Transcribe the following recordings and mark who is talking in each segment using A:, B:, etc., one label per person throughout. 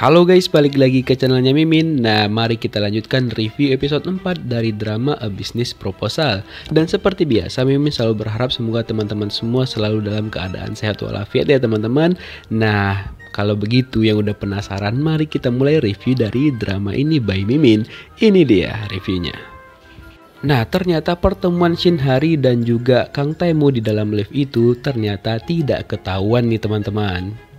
A: Halo guys, balik lagi ke channelnya Mimin. Nah, mari kita lanjutkan review episode 4 dari drama A Business Proposal. Dan seperti biasa, Mimin selalu berharap semoga teman-teman semua selalu dalam keadaan sehat walafiat ya teman-teman. Nah, kalau begitu yang udah penasaran, mari kita mulai review dari drama ini by Mimin. Ini dia reviewnya. Nah, ternyata pertemuan Shin Hari dan juga Kang Tae-moo di dalam lift itu ternyata tidak ketahuan nih teman-teman.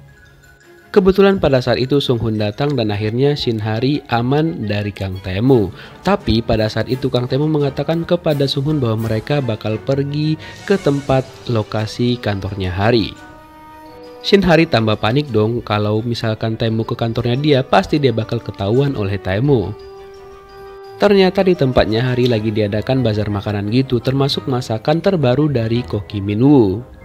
A: Kebetulan pada saat itu Sung Hoon datang dan akhirnya Shin Hari aman dari Kang Tae-moo. Tapi pada saat itu Kang Tae-moo mengatakan kepada Sung Hoon bahwa mereka bakal pergi ke tempat lokasi kantornya Hari. Shin Hari tambah panik dong, kalau misalkan Tae-moo ke kantornya dia, pasti dia bakal ketahuan oleh Tae-moo. Ternyata di tempatnya Hari lagi diadakan bazar makanan gitu, termasuk masakan terbaru dari Koki Min-woo.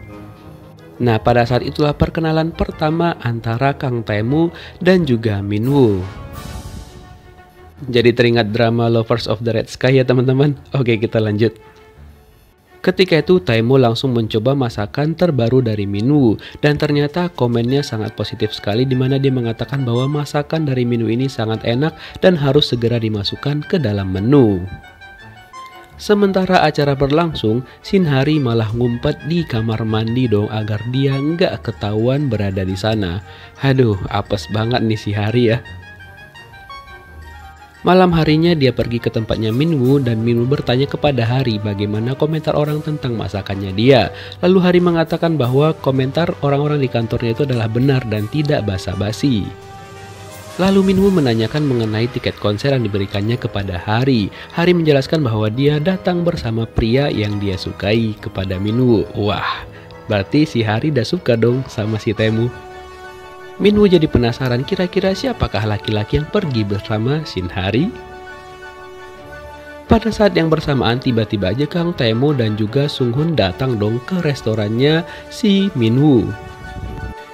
A: Nah, pada saat itulah perkenalan pertama antara Kang Tae-moo dan juga Min-woo. Jadi teringat drama Lovers of the Red Sky ya teman-teman. Oke, kita lanjut. Ketika itu Tae-moo langsung mencoba masakan terbaru dari Min-woo dan ternyata komennya sangat positif sekali, dimana dia mengatakan bahwa masakan dari Min-woo ini sangat enak dan harus segera dimasukkan ke dalam menu. Sementara acara berlangsung, Shin Hari malah ngumpet di kamar mandi dong agar dia nggak ketahuan berada di sana. Aduh, apes banget nih si Hari ya. Malam harinya dia pergi ke tempatnya Min-woo dan Min-woo bertanya kepada Hari bagaimana komentar orang tentang masakannya dia. Lalu Hari mengatakan bahwa komentar orang-orang di kantornya itu adalah benar dan tidak basa-basi. Lalu Min-woo menanyakan mengenai tiket konser yang diberikannya kepada Hari. Hari menjelaskan bahwa dia datang bersama pria yang dia sukai kepada Min-woo. Wah, berarti si Hari udah suka dong sama si Tae-moo. Min-woo jadi penasaran kira-kira siapakah laki-laki yang pergi bersama Shin Hari? Pada saat yang bersamaan tiba-tiba aja Kang Tae-moo dan juga Sung Hoon datang dong ke restorannya si Min-woo.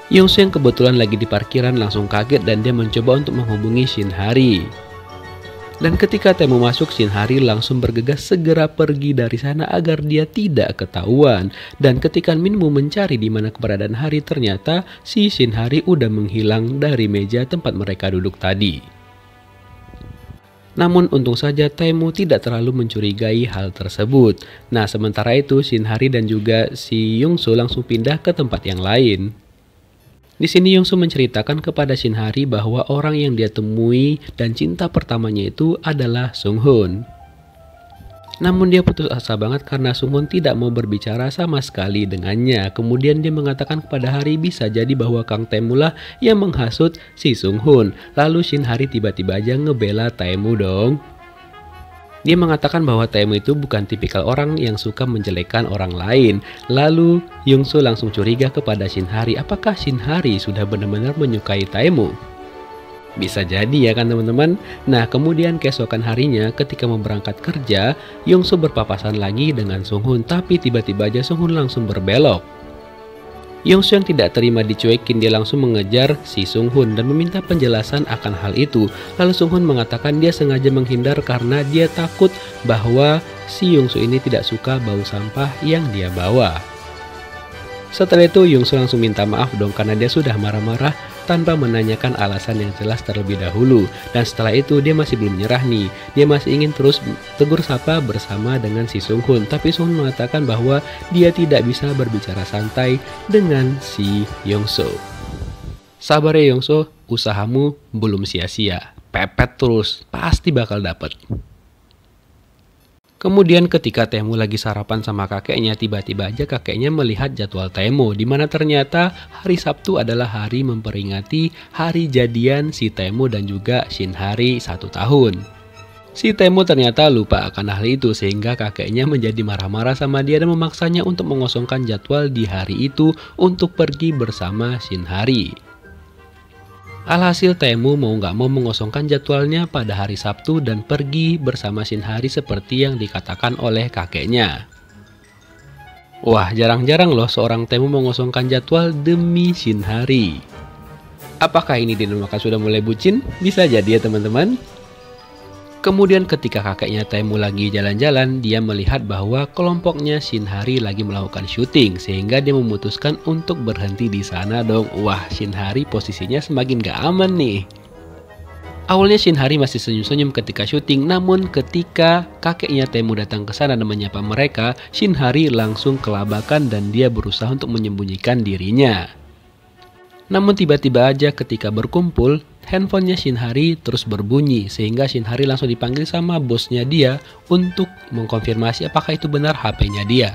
A: Yongsoo yang kebetulan lagi di parkiran langsung kaget dan dia mencoba untuk menghubungi Shin Hari. Dan ketika Tae-moo masuk, Shin Hari langsung bergegas segera pergi dari sana agar dia tidak ketahuan. Dan ketika Min-woo mencari di mana keberadaan Hari, ternyata si Shin Hari udah menghilang dari meja tempat mereka duduk tadi. Namun untung saja Tae-moo tidak terlalu mencurigai hal tersebut. Nah, sementara itu Shin Hari dan juga si Yongsoo langsung pindah ke tempat yang lain. Di sini Yongsoo menceritakan kepada Shin Hari bahwa orang yang dia temui dan cinta pertamanya itu adalah Sung Hoon. Namun dia putus asa banget karena Sung Hoon tidak mau berbicara sama sekali dengannya. Kemudian dia mengatakan kepada Hari bisa jadi bahwa Kang Tae-moo lah yang menghasut si Sung Hoon. Lalu Shin Hari tiba-tiba aja ngebela Tae-moo dong. Dia mengatakan bahwa Tae-moo itu bukan tipikal orang yang suka menjelekkan orang lain. Lalu Yongsoo langsung curiga kepada Shin Hari, apakah Shin Hari sudah benar-benar menyukai Tae-moo? Bisa jadi ya kan teman-teman. Nah, kemudian keesokan harinya ketika mau berangkat kerja, Yongsoo berpapasan lagi dengan Sung Hoon, tapi tiba-tiba aja Sung Hoon langsung berbelok. Yongsoo yang tidak terima dicuekin, dia langsung mengejar si Sung Hoon dan meminta penjelasan akan hal itu. Lalu Sung Hoon mengatakan dia sengaja menghindar karena dia takut bahwa si Yongsoo ini tidak suka bau sampah yang dia bawa. Setelah itu Yongsoo langsung minta maaf dong karena dia sudah marah-marah tanpa menanyakan alasan yang jelas terlebih dahulu. Dan setelah itu dia masih belum menyerah nih. Dia masih ingin terus tegur sapa bersama dengan si Sung Hoon. Tapi Sung Hoon mengatakan bahwa dia tidak bisa berbicara santai dengan si Yongsoo. Sabar ya Yongsoo, usahamu belum sia-sia. Pepet terus, pasti bakal dapet. Kemudian ketika Tae-moo lagi sarapan sama kakeknya, tiba-tiba aja kakeknya melihat jadwal Tae-moo, di mana ternyata hari Sabtu adalah hari memperingati hari jadian si Tae-moo dan juga Shin Hari 1 tahun. Si Tae-moo ternyata lupa akan hal itu sehingga kakeknya menjadi marah-marah sama dia dan memaksanya untuk mengosongkan jadwal di hari itu untuk pergi bersama Shin Hari. Alhasil Tae-moo mau nggak mau mengosongkan jadwalnya pada hari Sabtu dan pergi bersama Shin Hari seperti yang dikatakan oleh kakeknya. Wah, jarang-jarang loh seorang Tae-moo mengosongkan jadwal demi Shin Hari. Apakah ini dinamakan sudah mulai bucin? Bisa jadi ya teman-teman. Kemudian ketika kakeknya Tae-moo lagi jalan-jalan, dia melihat bahwa kelompoknya Shin Hari lagi melakukan syuting, sehingga dia memutuskan untuk berhenti di sana dong. Wah, Shin Hari posisinya semakin gak aman nih. Awalnya Shinhari masih senyum-senyum ketika syuting, namun ketika kakeknya Taemu datang ke sana dan menyapa mereka, Shinhari langsung kelabakan dan dia berusaha untuk menyembunyikan dirinya. Namun tiba-tiba aja ketika berkumpul, handphonenya Shinhari terus berbunyi sehingga Shinhari langsung dipanggil sama bosnya dia untuk mengkonfirmasi apakah itu benar HP-nya dia.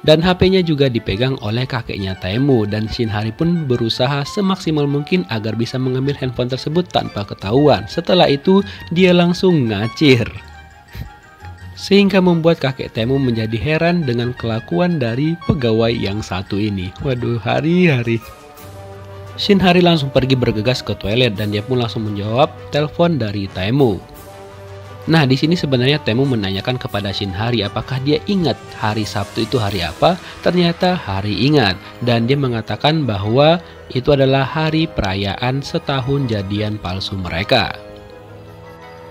A: Dan HP-nya juga dipegang oleh kakeknya Taemu dan Shinhari pun berusaha semaksimal mungkin agar bisa mengambil handphone tersebut tanpa ketahuan. Setelah itu dia langsung ngacir. Sehingga membuat kakek Taemu menjadi heran dengan kelakuan dari pegawai yang satu ini. Waduh, hari-hari. Shinhari langsung pergi bergegas ke toilet dan dia pun langsung menjawab telepon dari Taemu. Nah, di sini sebenarnya Taemu menanyakan kepada Shinhari apakah dia ingat hari Sabtu itu hari apa. Ternyata hari ingat dan dia mengatakan bahwa itu adalah hari perayaan setahun jadian palsu mereka.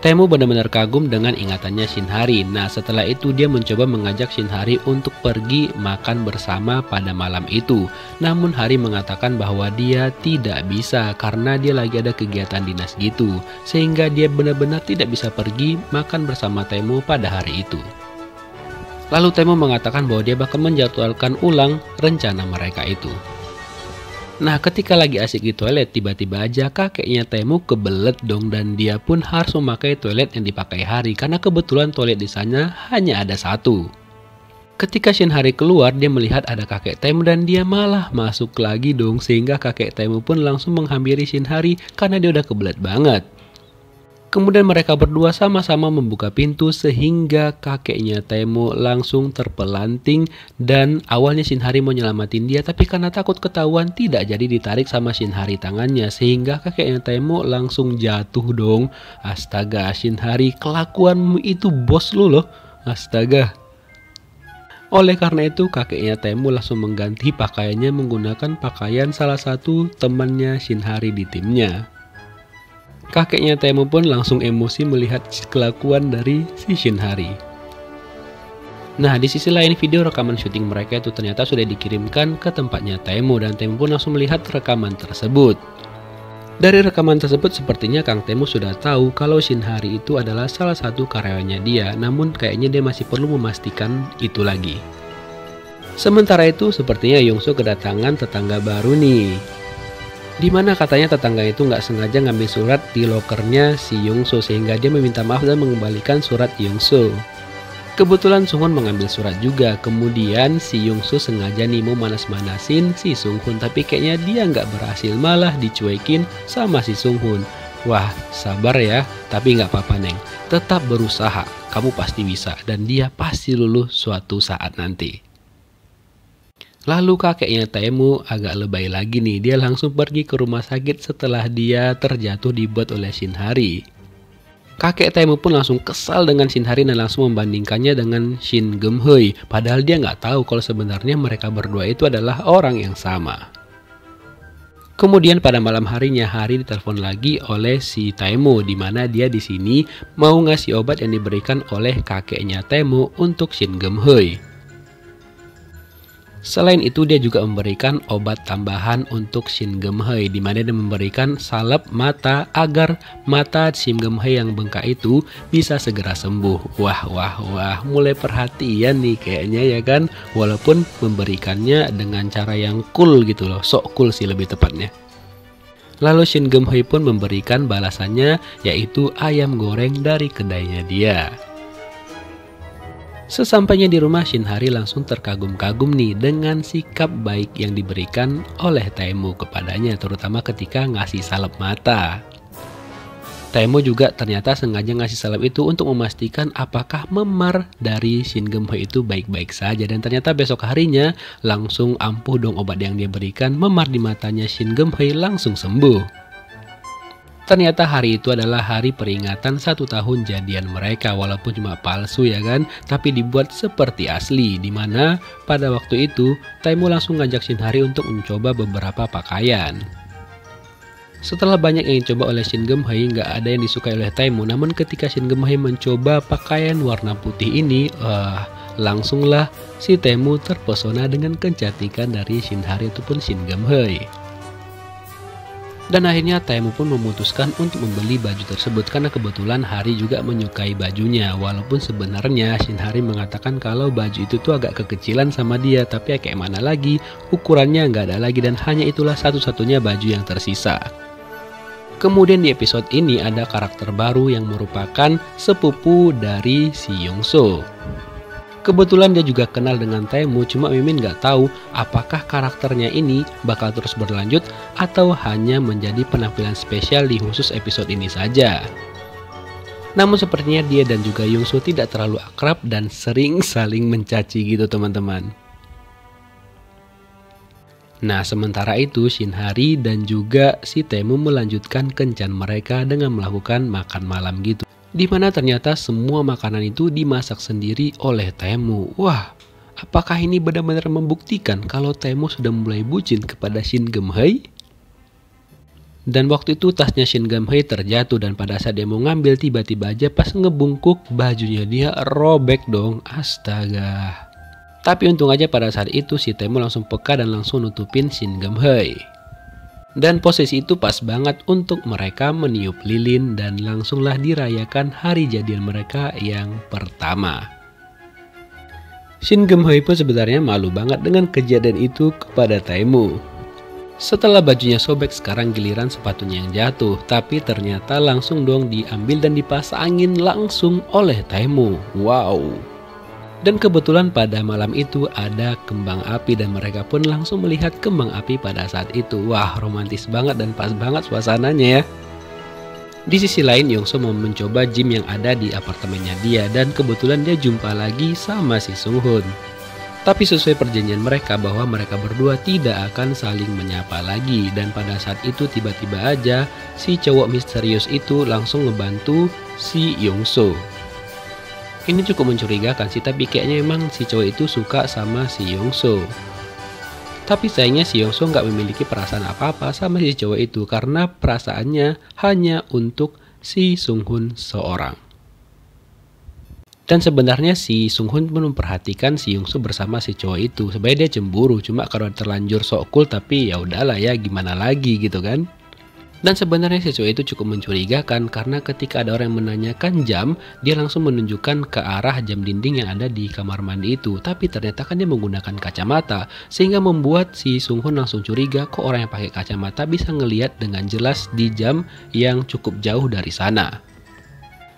A: Taemu benar-benar kagum dengan ingatannya Shinhari. Nah, setelah itu dia mencoba mengajak Shinhari untuk pergi makan bersama pada malam itu. Namun Hari mengatakan bahwa dia tidak bisa karena dia lagi ada kegiatan dinas gitu. Sehingga dia benar-benar tidak bisa pergi makan bersama Taemu pada hari itu. Lalu Taemu mengatakan bahwa dia bakal menjadwalkan ulang rencana mereka itu. Nah, ketika lagi asik di toilet, tiba-tiba aja kakeknya Taemu kebelet dong dan dia pun harus memakai toilet yang dipakai Hari karena kebetulan toilet di sana hanya ada satu. Ketika Shinhari keluar, dia melihat ada kakek Taemu dan dia malah masuk lagi dong sehingga kakek Taemu pun langsung menghampiri Shinhari karena dia udah kebelet banget. Kemudian mereka berdua sama-sama membuka pintu sehingga kakeknya Taemu langsung terpelanting dan awalnya Shinhari mau nyelamatin dia tapi karena takut ketahuan tidak jadi ditarik sama Shinhari tangannya sehingga kakeknya Taemu langsung jatuh dong. Astaga, Shinhari, kelakuanmu itu bos lu loh. Astaga. Oleh karena itu kakeknya Taemu langsung mengganti pakaiannya menggunakan pakaian salah satu temannya Shinhari di timnya. Kakeknya Taemu pun langsung emosi melihat kelakuan dari si Shinhari. Nah, di sisi lain video rekaman syuting mereka itu ternyata sudah dikirimkan ke tempatnya Taemu dan Taemu pun langsung melihat rekaman tersebut. Dari rekaman tersebut sepertinya Kang Taemu sudah tahu kalau Shinhari itu adalah salah satu karyawannya dia, namun kayaknya dia masih perlu memastikan itu lagi. Sementara itu sepertinya Yongsu kedatangan tetangga baru nih. Dimana katanya tetangga itu nggak sengaja ngambil surat di lokernya si Yongsu sehingga dia meminta maaf dan mengembalikan surat Yongsu. Kebetulan Sunghun mengambil surat juga, kemudian si Yongsu sengaja nih mau manas-manasin si Sunghun tapi kayaknya dia nggak berhasil malah dicuekin sama si Sunghun. Wah, sabar ya, tapi nggak apa-apa Neng, tetap berusaha, kamu pasti bisa dan dia pasti lulus suatu saat nanti. Lalu kakeknya Taemu agak lebay lagi nih, dia langsung pergi ke rumah sakit setelah dia terjatuh dibuat oleh Shinhari. Kakek Taemu pun langsung kesal dengan Shinhari dan langsung membandingkannya dengan Shin Geum-hye, padahal dia nggak tahu kalau sebenarnya mereka berdua itu adalah orang yang sama. Kemudian pada malam harinya Hari ditelepon lagi oleh si Taemu, di mana dia di sini mau ngasih obat yang diberikan oleh kakeknya Taemu untuk Shin Geum-hye. Selain itu dia juga memberikan obat tambahan untuk Shin Geum-hye, di mana dia memberikan salep mata agar mata Shin Geum-hye yang bengkak itu bisa segera sembuh. Wah, mulai perhatian nih kayaknya ya kan, walaupun memberikannya dengan cara yang cool gitu loh, sok cool sih lebih tepatnya. Lalu Shin Geum-hye pun memberikan balasannya yaitu ayam goreng dari kedainya dia. Sesampainya di rumah, Shinhari langsung terkagum-kagum nih dengan sikap baik yang diberikan oleh Taemu kepadanya, terutama ketika ngasih salep mata. Taemu juga ternyata sengaja ngasih salep itu untuk memastikan apakah memar dari Shin Geum-hye itu baik-baik saja, dan ternyata besok harinya langsung ampuh dong obat yang dia berikan, memar di matanya Shin Geum-hye langsung sembuh. Ternyata hari itu adalah hari peringatan 1 tahun jadian mereka, walaupun cuma palsu ya kan, tapi dibuat seperti asli, dimana pada waktu itu Taemu langsung ngajak Shinhari untuk mencoba beberapa pakaian. Setelah banyak yang dicoba oleh Shin Geum-hye, nggak ada yang disukai oleh Taemu, namun ketika Shin Geum-hye mencoba pakaian warna putih ini, langsunglah si Taemu terpesona dengan kecantikan dari Shinhari ataupun Shin Geum-hye. Dan akhirnya Taemu pun memutuskan untuk membeli baju tersebut karena kebetulan Hari juga menyukai bajunya. Walaupun sebenarnya Shinhari mengatakan kalau baju itu tuh agak kekecilan sama dia, tapi ya kayak mana lagi, ukurannya nggak ada lagi dan hanya itulah satu-satunya baju yang tersisa. Kemudian di episode ini ada karakter baru yang merupakan sepupu dari si Yongso. Kebetulan dia juga kenal dengan Taemu, cuma Mimin nggak tahu apakah karakternya ini bakal terus berlanjut atau hanya menjadi penampilan spesial di khusus episode ini saja. Namun sepertinya dia dan juga Yongso tidak terlalu akrab dan sering saling mencaci gitu teman-teman. Nah sementara itu Shinhari dan juga si Taemu melanjutkan kencan mereka dengan melakukan makan malam gitu. Dimana ternyata semua makanan itu dimasak sendiri oleh Taemu. Wah, apakah ini benar-benar membuktikan kalau Taemu sudah mulai bucin kepada Shin Geum-hae? Dan waktu itu tasnya Shin Geum-hae terjatuh dan pada saat dia mau ngambil tiba-tiba aja pas ngebungkuk bajunya dia robek dong. Astaga. Tapi untung aja pada saat itu si Taemu langsung peka dan langsung nutupin Shin Geum-hae. Dan posisi itu pas banget untuk mereka meniup lilin dan langsunglah dirayakan hari jadian mereka yang pertama. Shin Geum-hae pun sebenarnya malu banget dengan kejadian itu kepada Taemu. Setelah bajunya sobek sekarang giliran sepatunya yang jatuh, tapi ternyata langsung dong diambil dan dipasangin langsung oleh Taemu. Wow. Dan kebetulan pada malam itu ada kembang api dan mereka pun langsung melihat kembang api pada saat itu. Wah, romantis banget dan pas banget suasananya ya. Di sisi lain Yongso mau mencoba gym yang ada di apartemennya dia dan kebetulan dia jumpa lagi sama si Sunghun. Tapi sesuai perjanjian mereka bahwa mereka berdua tidak akan saling menyapa lagi. Dan pada saat itu tiba-tiba aja si cowok misterius itu langsung ngebantu si Yongso. Ini cukup mencurigakan sih, tapi kayaknya emang si cowok itu suka sama si Yongso. Tapi sayangnya si Yongso nggak memiliki perasaan apa-apa sama si cowok itu karena perasaannya hanya untuk si Sunghun seorang. Dan sebenarnya si Sunghun pun memperhatikan si Yongso bersama si cowok itu. Sebenarnya dia cemburu, cuma kalau terlanjur sok cool tapi ya udahlah ya gimana lagi gitu kan. Dan sebenarnya si cowok itu cukup mencurigakan karena ketika ada orang yang menanyakan jam, dia langsung menunjukkan ke arah jam dinding yang ada di kamar mandi itu. Tapi ternyata kan dia menggunakan kacamata, sehingga membuat si Sunghun langsung curiga kok orang yang pakai kacamata bisa ngelihat dengan jelas di jam yang cukup jauh dari sana.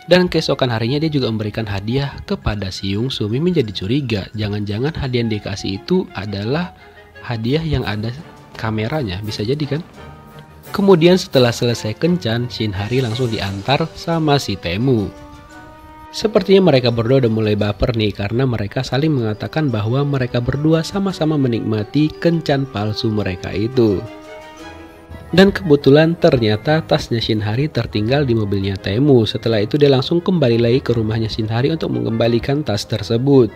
A: Dan keesokan harinya dia juga memberikan hadiah kepada si Yongso. Mimin jadi curiga, jangan-jangan hadiah yang dikasih itu adalah hadiah yang ada kameranya, bisa jadi kan? Kemudian setelah selesai kencan, Shinhari langsung diantar sama si Taemu. Sepertinya mereka berdua udah mulai baper nih karena mereka saling mengatakan bahwa mereka berdua sama-sama menikmati kencan palsu mereka itu. Dan kebetulan ternyata tasnya Shinhari tertinggal di mobilnya Taemu. Setelah itu dia langsung kembali lagi ke rumahnya Shinhari untuk mengembalikan tas tersebut.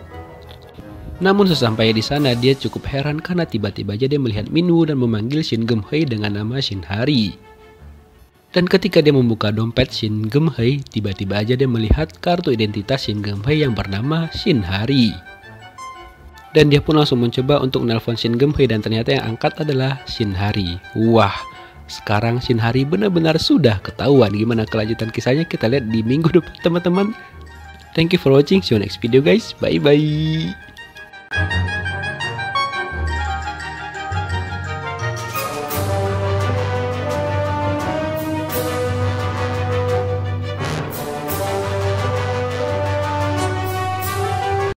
A: Namun sesampainya di sana dia cukup heran karena tiba-tiba aja dia melihat Minwoo dan memanggil Shin Geum-hae dengan nama Shinhari. Dan ketika dia membuka dompet Shin Geum-hae, tiba-tiba aja dia melihat kartu identitas Shin Geum-hae yang bernama Shinhari. Dan dia pun langsung mencoba untuk menelpon Shin Geum-hae dan ternyata yang angkat adalah Shinhari. Wah, sekarang Shinhari benar-benar sudah ketahuan. Gimana kelanjutan kisahnya kita lihat di minggu depan teman-teman. Thank you for watching, see you next video guys, bye bye.